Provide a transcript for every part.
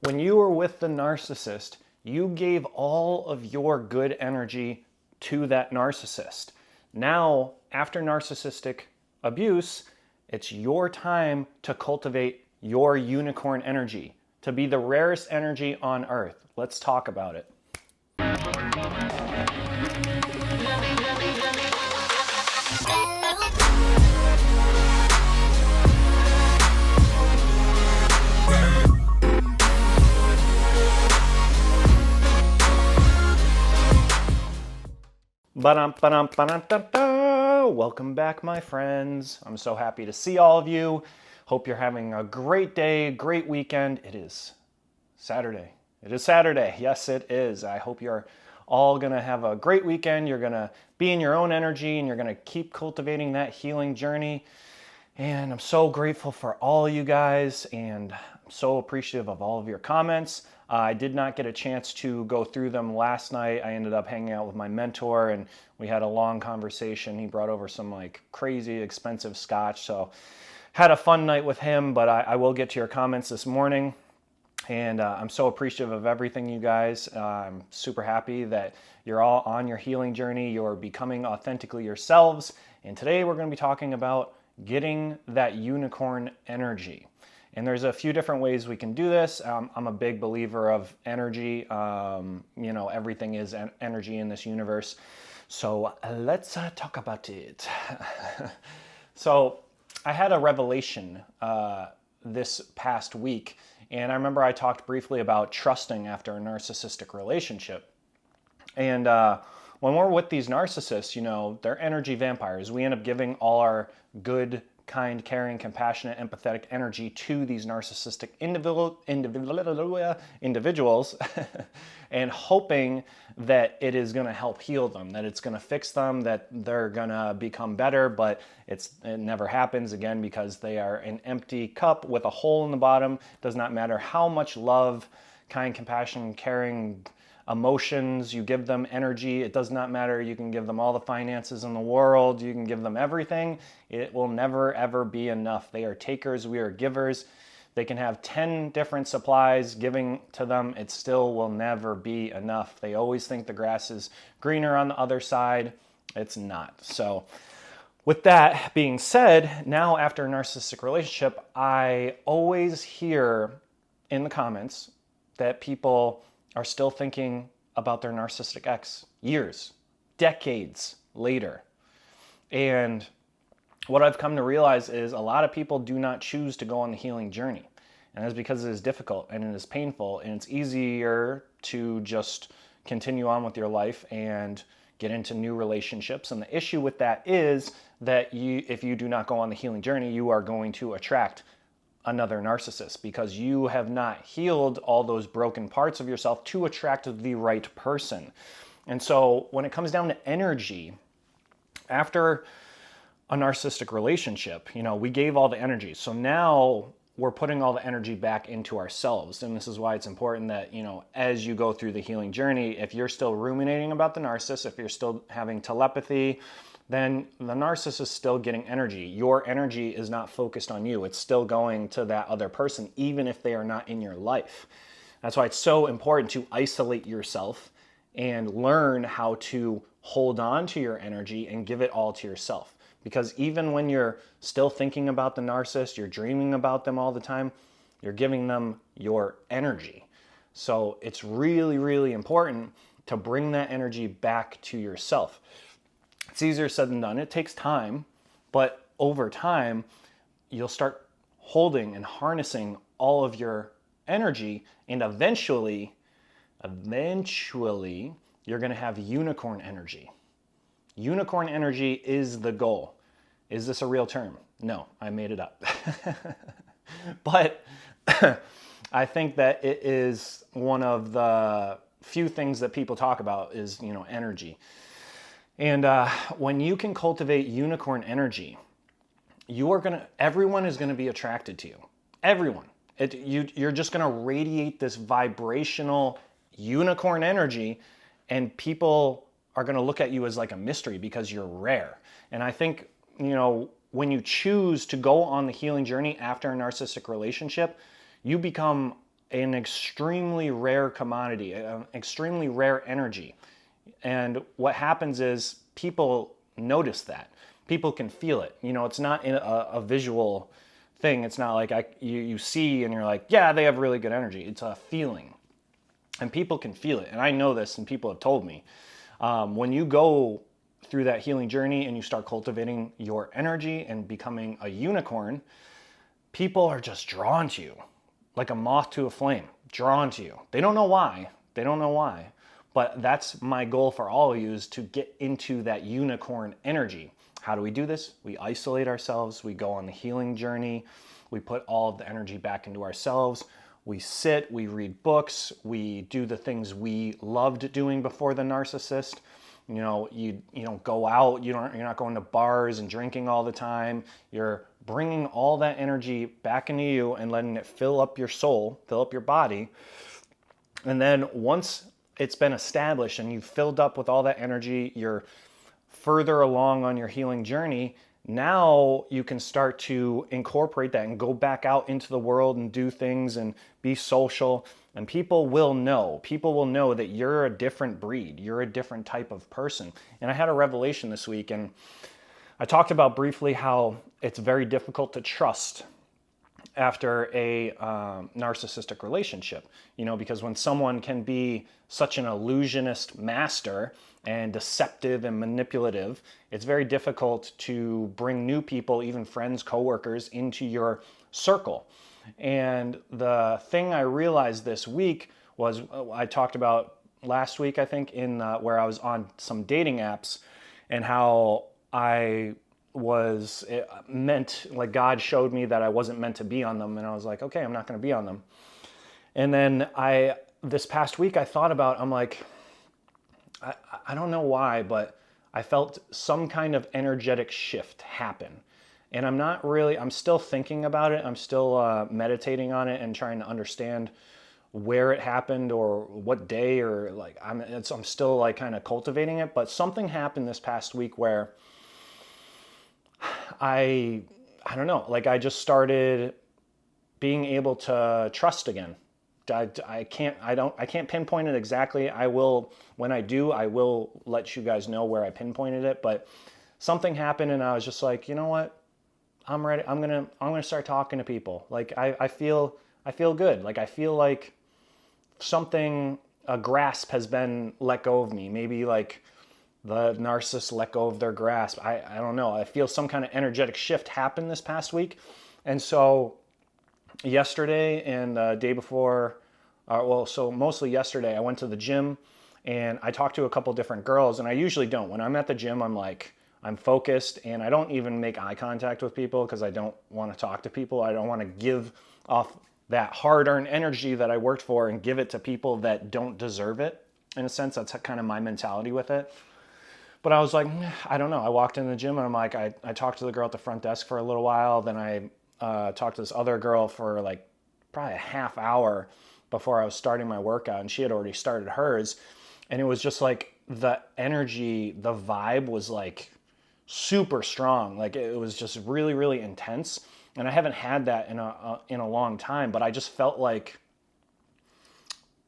When you were with the narcissist, you gave all of your good energy to that narcissist. Now, after narcissistic abuse, it's your time to cultivate your unicorn energy, to be the rarest energy on earth. Let's talk about it. Welcome back, my friends. I'm so happy to see all of you. Hope you're having a great day, great weekend. It is Saturday. It is Saturday. Yes, it is. I hope you're all going to have a great weekend. You're going to be in your own energy and you're going to keep cultivating that healing journey. And I'm so grateful for all of you guys, and I'm so appreciative of all of your comments. I did not get a chance to go through them last night. I ended up hanging out with my mentor and we had a long conversation. He brought over some crazy expensive scotch, so had a fun night with him, but I will get to your comments this morning. And I'm so appreciative of everything, you guys. I'm super happy that you're all on your healing journey. You're becoming authentically yourselves. And today we're going to be talking about getting that unicorn energy. And there's a few different ways we can do this. I'm a big believer of energy. Everything is energy in this universe. So let's talk about it. So I had a revelation this past week. And I remember I talked briefly about trusting after a narcissistic relationship. And when we're with these narcissists, they're energy vampires. We end up giving all our good, kind, caring, compassionate, empathetic energy to these narcissistic individuals and hoping that it is going to help heal them, that it's going to fix them, that they're going to become better, but it never happens, again, because they are an empty cup with a hole in the bottom. Does not matter how much love, kind, compassion, caring, emotions you give them, energy, it does not matter. You can give them all the finances in the world, you can give them everything, it will never ever be enough. They are takers, we are givers. They can have 10 different supplies giving to them, it still will never be enough. They always think the grass is greener on the other side. It's not. So with that being said, now after a narcissistic relationship, I always hear in the comments that people are still thinking about their narcissistic ex years, decades later. And what I've come to realize is a lot of people do not choose to go on the healing journey. And that's because it is difficult and it is painful, and it's easier to just continue on with your life and get into new relationships. And the issue with that is that if you do not go on the healing journey, you are going to attract another narcissist because you have not healed all those broken parts of yourself to attract the right person. And so when it comes down to energy, after a narcissistic relationship, we gave all the energy. So now we're putting all the energy back into ourselves. And this is why it's important that, as you go through the healing journey, if you're still ruminating about the narcissist, if you're still having telepathy, then the narcissist is still getting energy. Your energy is not focused on you. It's still going to that other person, even if they are not in your life. That's why it's so important to isolate yourself and learn how to hold on to your energy and give it all to yourself. Because even when you're still thinking about the narcissist, you're dreaming about them all the time, you're giving them your energy. So it's really, really important to bring that energy back to yourself. It's easier said than done. It takes time, but over time, you'll start holding and harnessing all of your energy, and eventually, you're going to have unicorn energy. Unicorn energy is the goal. Is this a real term? No, I made it up. But I think that it is one of the few things that people talk about is, energy. And when you can cultivate unicorn energy, everyone is going to be attracted to you. Everyone. You're just going to radiate this vibrational unicorn energy, and people are going to look at you as like a mystery because you're rare. And I think, when you choose to go on the healing journey after a narcissistic relationship, you become an extremely rare commodity, an extremely rare energy. And what happens is people notice that. People can feel it. You know, it's not in a visual thing. It's not like you see and you're like, yeah, they have really good energy. It's a feeling. And people can feel it. And I know this, and people have told me. When you go through that healing journey and you start cultivating your energy and becoming a unicorn, people are just drawn to you, like a moth to a flame, drawn to you. They don't know why. They don't know why. But that's my goal for all of you, is to get into that unicorn energy. How do we do this? We isolate ourselves. We go on the healing journey. We put all of the energy back into ourselves. We sit, we read books, we do the things we loved doing before the narcissist. You know, you don't go out, you're not going to bars and drinking all the time. You're bringing all that energy back into you and letting it fill up your soul, fill up your body. And then once it's been established and you've filled up with all that energy, you're further along on your healing journey, now you can start to incorporate that and go back out into the world and do things and be social. And people will know that you're a different breed. You're a different type of person. And I had a revelation this week, and I talked about briefly how it's very difficult to trust after a narcissistic relationship, you know, because when someone can be such an illusionist master and deceptive and manipulative, it's very difficult to bring new people, even friends, coworkers, into your circle. And the thing I realized this week was, I talked about last week, I think, in where I was on some dating apps, and how it meant, like, God showed me that I wasn't meant to be on them, and I was like, okay, I'm not going to be on them. And then this past week I thought about, I'm like, I don't know why, but I felt some kind of energetic shift happen. And I'm still thinking about it. I'm still meditating on it and trying to understand where it happened or what day, or like, I'm still like kind of cultivating it. But something happened this past week where I don't know, like I just started being able to trust again. I can't pinpoint it exactly. When I do, I will let you guys know where I pinpointed it, but something happened and I was just like, you know what? I'm ready. I'm going to start talking to people. Like I feel good. Like I feel like a grasp has been let go of me. Maybe like the narcissist let go of their grasp. I don't know. I feel some kind of energetic shift happened this past week. And so yesterday and the day before, so mostly yesterday, I went to the gym and I talked to a couple different girls, and I usually don't. When I'm at the gym, I'm focused, and I don't even make eye contact with people because I don't want to talk to people. I don't want to give off that hard-earned energy that I worked for and give it to people that don't deserve it. In a sense, that's kind of my mentality with it. But I was like, I don't know. I walked in the gym and I'm like, I talked to the girl at the front desk for a little while. Then I talked to this other girl for like probably a half hour before I was starting my workout, and she had already started hers. And it was just like the energy, the vibe was like super strong. Like it was just really, really intense. And I haven't had that in a long time, but I just felt like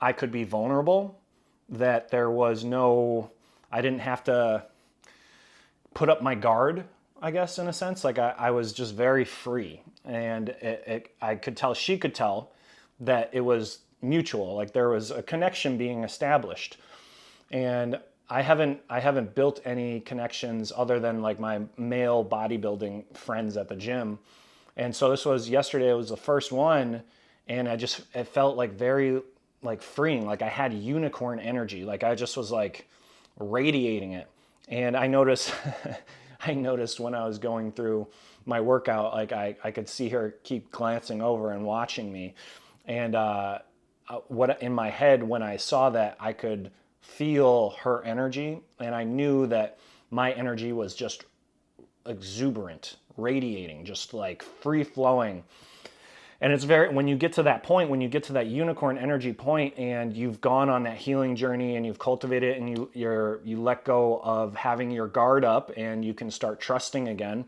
I could be vulnerable, that I didn't have to put up my guard, I guess, in a sense. Like I was just very free, and I could tell, she could tell that it was mutual. Like there was a connection being established. And I haven't built any connections other than like my male bodybuilding friends at the gym. And so this was yesterday, it was the first one, and it felt like very like freeing. Like I had unicorn energy. Like I just was like radiating it. And I noticed when I was going through my workout, like I could see her keep glancing over and watching me. And what in my head, when I saw that, I could feel her energy, and I knew that my energy was just exuberant, radiating, just like free flowing. And it's when you get to that point, when you get to that unicorn energy point, and you've gone on that healing journey and you've cultivated it, and you let go of having your guard up, and you can start trusting again.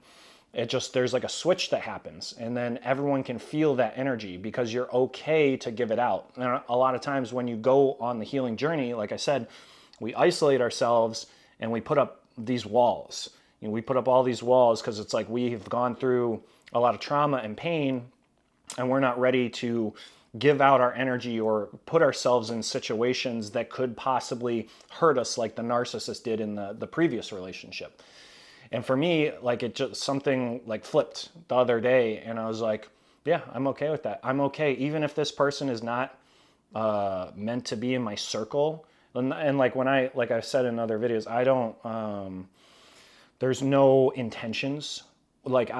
There's like a switch that happens, and then everyone can feel that energy because you're okay to give it out. And a lot of times when you go on the healing journey, like I said, we isolate ourselves and we put up these walls. We put up all these walls because it's like we've gone through a lot of trauma and pain, and we're not ready to give out our energy or put ourselves in situations that could possibly hurt us, like the narcissist did in the previous relationship. And for me, like, it just, something like flipped the other day, and I was like, yeah, I'm okay with that. I'm okay, even if this person is not meant to be in my circle. And like like I said in other videos, I don't, there's no intentions. Like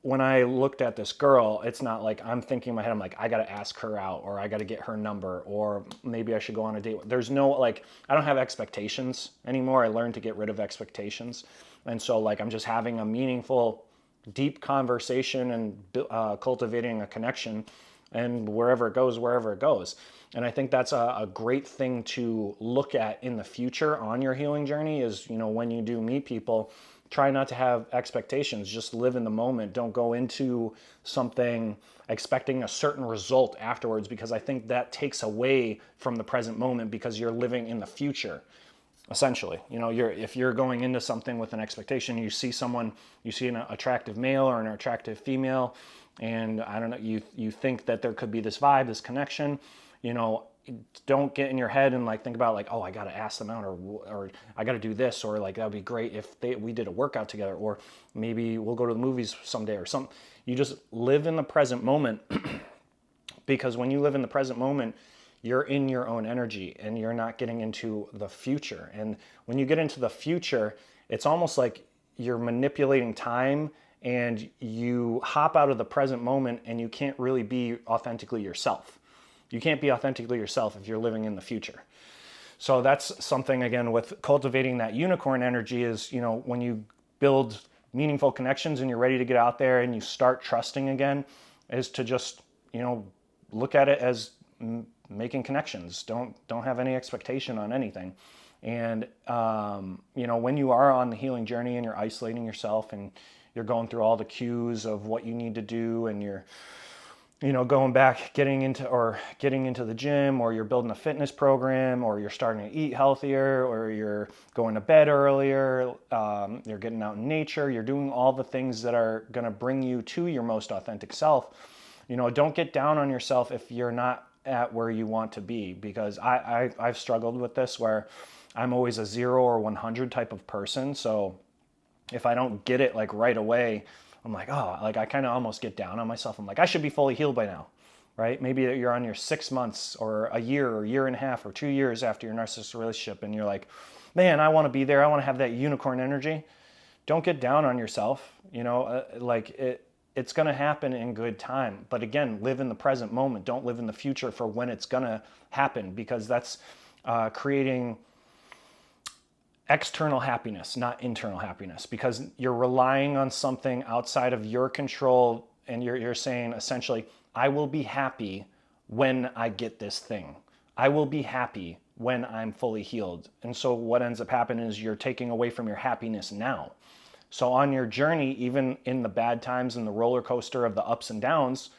when I looked at this girl, it's not like I'm thinking in my head, I'm like, I got to ask her out, or I got to get her number, or maybe I should go on a date. There's no, like, I don't have expectations anymore. I learned to get rid of expectations. And so, like, I'm just having a meaningful, deep conversation and cultivating a connection, and wherever it goes, wherever it goes. And I think that's a great thing to look at in the future on your healing journey is, when you do meet people, try not to have expectations. Just live in the moment. Don't go into something expecting a certain result afterwards, because I think that takes away from the present moment because you're living in the future. Essentially, if you're going into something with an expectation, you see an attractive male or an attractive female, and I don't know, you think that there could be this vibe, this connection, don't get in your head and like think about like, oh, I got to ask them out, or I got to do this, or like that would be great if we did a workout together, or maybe we'll go to the movies someday or something. You just live in the present moment because when you live in the present moment, you're in your own energy and you're not getting into the future. And when you get into the future, it's almost like you're manipulating time, and you hop out of the present moment and you can't really be authentically yourself. You can't be authentically yourself if you're living in the future. So that's something, again, with cultivating that unicorn energy is, when you build meaningful connections and you're ready to get out there and you start trusting again, is to just, look at it as making connections. Don't have any expectation on anything. And, when you are on the healing journey and you're isolating yourself and you're going through all the cues of what you need to do, and you're, going back, getting into the gym, or you're building a fitness program, or you're starting to eat healthier, or you're going to bed earlier, you're getting out in nature, you're doing all the things that are going to bring you to your most authentic self. Don't get down on yourself if you're not at where you want to be, because I've struggled with this, where I'm always a 0 or 100 type of person. So if I don't get it like right away, I'm like, oh, like I kind of almost get down on myself. I'm like, I should be fully healed by now, right? Maybe you're on your 6 months or a year or year and a half or 2 years after your narcissistic relationship, and you're like, man, I want to be there. I want to have that unicorn energy. Don't get down on yourself. It's going to happen in good time. But again, live in the present moment. Don't live in the future for when it's going to happen, because that's creating external happiness, not internal happiness, because you're relying on something outside of your control, and you're saying essentially, I will be happy when I get this thing. I will be happy when I'm fully healed. And so what ends up happening is you're taking away from your happiness now. So on your journey, even in the bad times and the roller coaster of the ups and downs,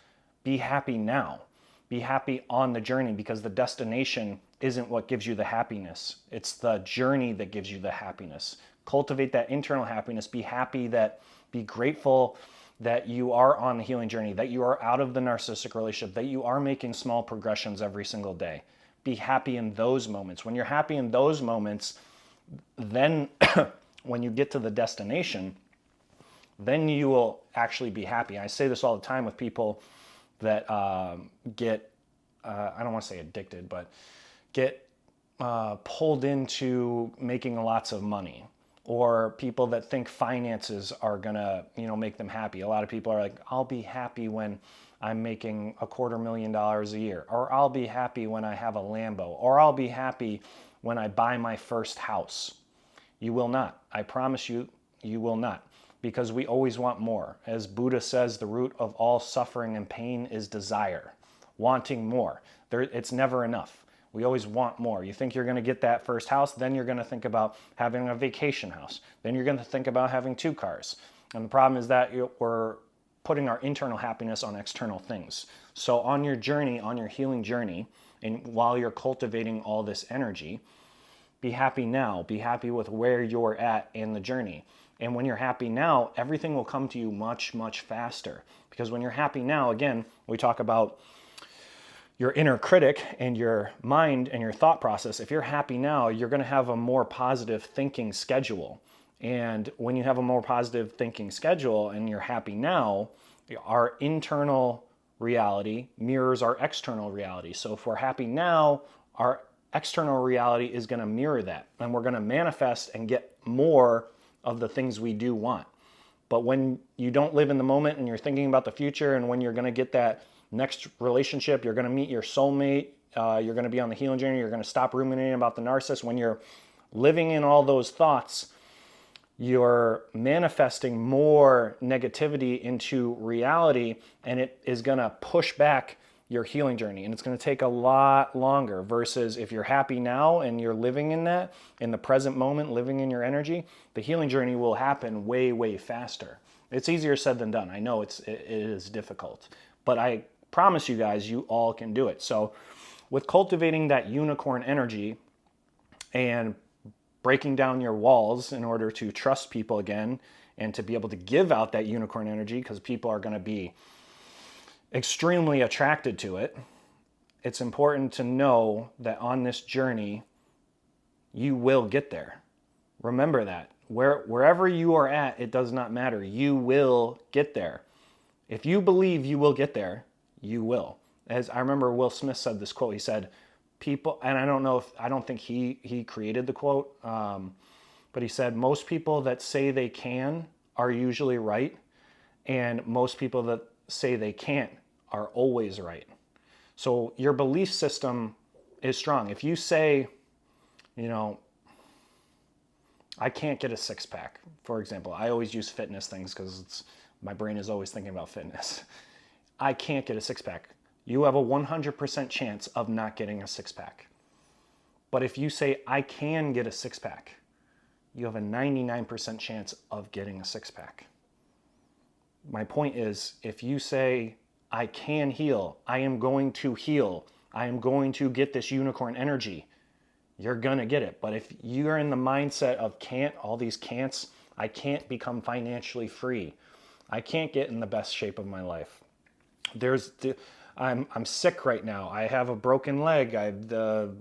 be happy now. Be happy on the journey, because the destination isn't what gives you the happiness. It's the journey that gives you the happiness. Cultivate that internal happiness. Be grateful that you are on the healing journey, that you are out of the narcissistic relationship, that you are making small progressions every single day. Be happy in those moments. When you're happy in those moments, then when you get to the destination, then you will actually be happy. I say this all the time with people that get, I don't want to say addicted, but get pulled into making lots of money, or people that think finances are gonna, make them happy. A lot of people are like, I'll be happy when I'm making $250,000 a year, or I'll be happy when I have a Lambo, or I'll be happy when I buy my first house. You will not. I promise you, you will not. Because we always want more. As Buddha says, the root of all suffering and pain is desire, wanting more. It's never enough. We always want more. You think you're going to get that first house, then you're going to think about having a vacation house. Then you're going to think about having 2 cars. And the problem is that we're putting our internal happiness on external things. So on your journey, on your healing journey, and while you're cultivating all this energy, be happy now. Be happy with where you're at in the journey. And when you're happy now, everything will come to you much, much faster. Because when you're happy now, again, we talk about your inner critic and your mind and your thought process. If you're happy now, you're going to have a more positive thinking schedule. And when you have a more positive thinking schedule and you're happy now, our internal reality mirrors our external reality. So if we're happy now, our external reality is going to mirror that. And we're going to manifest and get more of the things we do want. But when you don't live in the moment and you're thinking about the future, and when you're going to get that next relationship, you're going to meet your soulmate, you're going to be on the healing journey, you're going to stop ruminating about the narcissist. When you're living in all those thoughts, you're manifesting more negativity into reality, and it is going to push back your healing journey, and it's going to take a lot longer. Versus if you're happy now and you're living in that, in the present moment, living in your energy, the healing journey will happen way, way faster. It's easier said than done. I know it is difficult, but I promise you guys, you all can do it. So with cultivating that unicorn energy and breaking down your walls in order to trust people again and to be able to give out that unicorn energy, because people are going to be extremely attracted to it, it's important to know that on this journey, you will get there. Remember that. Wherever you are at, it does not matter. You will get there. If you believe you will get there, you will. As I remember Will Smith said this quote, he said, people, and I don't think he created the quote, but he said, most people that say they can are usually right, and most people that say they can't are always right. So your belief system is strong. If you say, I can't get a six-pack, for example. I always use fitness things because my brain is always thinking about fitness. I can't get a six-pack. You have a 100% chance of not getting a six-pack. But if you say, I can get a six-pack, you have a 99% chance of getting a six-pack. My point is, if you say, I can heal, I am going to heal, I am going to get this unicorn energy, you're going to get it. But if you're in the mindset of can't, all these can'ts, I can't become financially free, I can't get in the best shape of my life. I'm sick right now. I have a broken leg.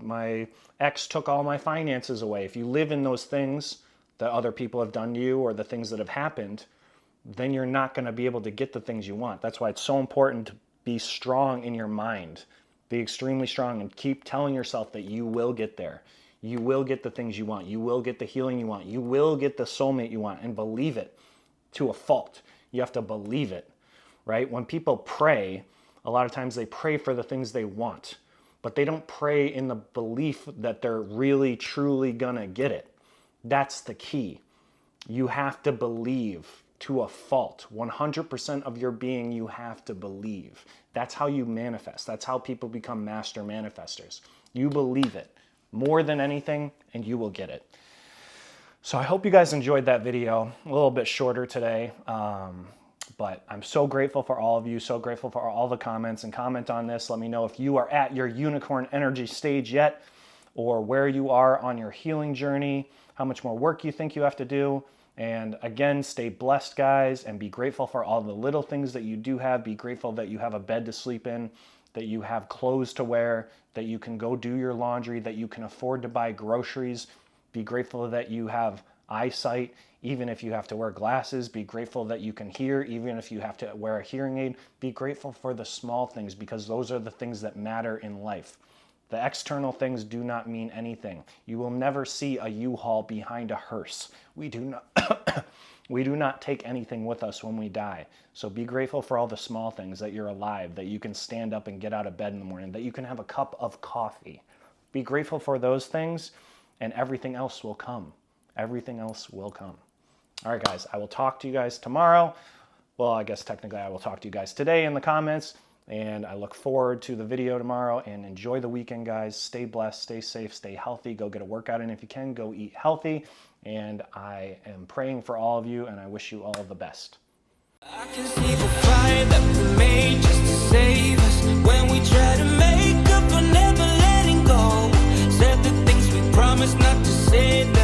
My ex took all my finances away. If you live in those things that other people have done to you or the things that have happened, then you're not going to be able to get the things you want. That's why it's so important to be strong in your mind. Be extremely strong and keep telling yourself that you will get there. You will get the things you want. You will get the healing you want. You will get the soulmate you want, and believe it to a fault. You have to believe it, right? When people pray, a lot of times they pray for the things they want, but they don't pray in the belief that they're really, truly gonna get it. That's the key. You have to believe to a fault. 100% of your being, you have to believe. That's how you manifest. That's how people become master manifestors. You believe it more than anything, and you will get it. So I hope you guys enjoyed that video. A little bit shorter today. But I'm so grateful for all of you, so grateful for all the comments, and comment on this. Let me know if you are at your unicorn energy stage yet, or where you are on your healing journey, how much more work you think you have to do. And again, stay blessed, guys, and be grateful for all the little things that you do have. Be grateful that you have a bed to sleep in, that you have clothes to wear, that you can go do your laundry, that you can afford to buy groceries. Be grateful that you have eyesight, even if you have to wear glasses. Be grateful that you can hear, even if you have to wear a hearing aid. Be grateful for the small things, because those are the things that matter in life. The external things do not mean anything. You will never see a U-Haul behind a hearse. We do not take anything with us when we die. So be grateful for all the small things, that you're alive, that you can stand up and get out of bed in the morning, that you can have a cup of coffee. Be grateful for those things, and everything else will come. Everything else will come. All right, guys, I will talk to you guys tomorrow. Well, I guess technically I will talk to you guys today in the comments. And I look forward to the video tomorrow, and enjoy the weekend, guys. Stay blessed, stay safe, stay healthy. Go get a workout in if you can. Go eat healthy. And I am praying for all of you, and I wish you all the best. I can see the fire that we made just to save us. When we try to make up for never letting go, said the things we promised not to say.